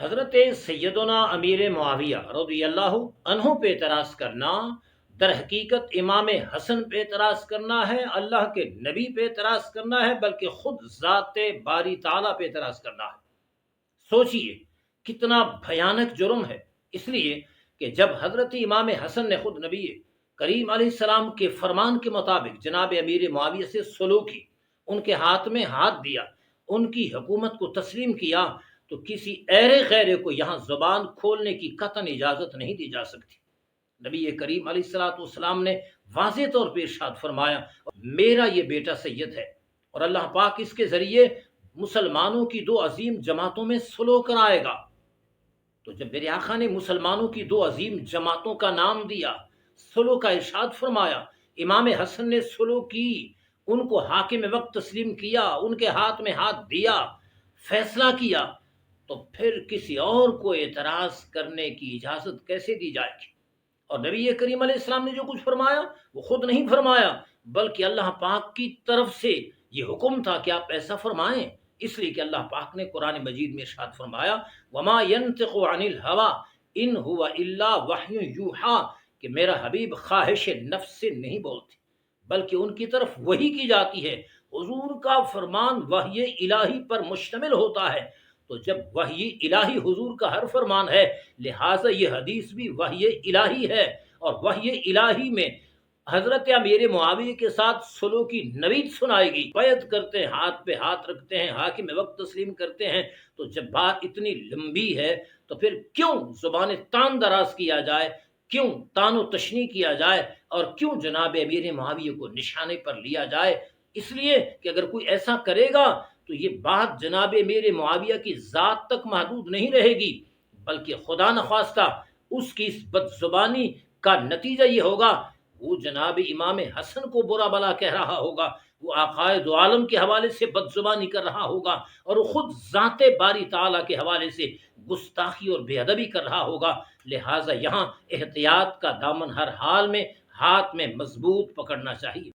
حضرت سیدنا امیر معاویہ رضی اللہ عنہ پہ اعتراض کرنا در حقیقت امام حسن پہ اعتراض کرنا ہے، اللہ کے نبی پہ اعتراض کرنا ہے، بلکہ خود ذات باری تعالیٰ پہ اعتراض کرنا ہے۔ سوچئے کتنا بھیانک جرم ہے، اس لیے کہ جب حضرت امام حسن نے خود نبی کریم علیہ السلام کے فرمان کے مطابق جناب امیر معاویہ سے سلوک کی، ان کے ہاتھ میں ہاتھ دیا، ان کی حکومت کو تسلیم کیا، تو کسی ایرے غیرے کو یہاں زبان کھولنے کی قطعاً اجازت نہیں دی جا سکتی۔ نبی کریم علیہ الصلوۃ والسلام نے واضح طور پہ ارشاد فرمایا، میرا یہ بیٹا سید ہے، اور اللہ پاک اس کے ذریعے مسلمانوں کی دو عظیم جماعتوں میں سلو کرائے گا۔ تو جب میرے آقا نے مسلمانوں کی دو عظیم جماعتوں کا نام دیا، سلو کا ارشاد فرمایا، امام حسن نے سلو کی، ان کو حاکم وقت تسلیم کیا، ان کے ہاتھ میں ہاتھ دیا، فیصلہ کیا، تو پھر کسی اور کو اعتراض کرنے کی اجازت کیسے دی جائے گی؟ اور نبی کریم علیہ السلام نے جو کچھ فرمایا وہ خود نہیں فرمایا، بلکہ اللہ پاک کی طرف سے یہ حکم تھا کہ آپ ایسا فرمائیں، اس لیے کہ اللہ پاک نے قرآن مجید میں ارشاد فرمایا، وما ينطق عن الهوى ان هو الا وحی یوحی، کہ میرا حبیب خواہش نفس سے نہیں بولتے بلکہ ان کی طرف وحی کی جاتی ہے۔ حضور کا فرمان وحی الہی پر مشتمل ہوتا ہے، تو جب وحی الہی حضور کا ہر فرمان ہے، لہٰذا یہ حدیث بھی وحی الہی ہے، اور وحی الہی میں حضرت امیر معاویہ کے ساتھ سلو کی نوید سنائے گی، بیعت کرتے ہیں، ہاتھ پہ ہاتھ رکھتے ہیں، حاکم وقت تسلیم کرتے ہیں۔ تو جب بات اتنی لمبی ہے تو پھر کیوں زبان تان دراز کیا جائے، کیوں تان و تشنیع کیا جائے، اور کیوں جناب امیر معاویہ کو نشانے پر لیا جائے؟ اس لیے کہ اگر کوئی ایسا کرے گا تو یہ بات جناب امیر معاویہ کی ذات تک محدود نہیں رہے گی، بلکہ خدا نخواستہ اس کی اس بد زبانی کا نتیجہ یہ ہوگا، وہ جناب امام حسن کو برا بلا کہہ رہا ہوگا، وہ آقائے دو عالم کے حوالے سے بد زبانی کر رہا ہوگا، اور وہ خود ذات باری تعالیٰ کے حوالے سے گستاخی اور بے ادبی کر رہا ہوگا۔ لہٰذا یہاں احتیاط کا دامن ہر حال میں ہاتھ میں مضبوط پکڑنا چاہیے۔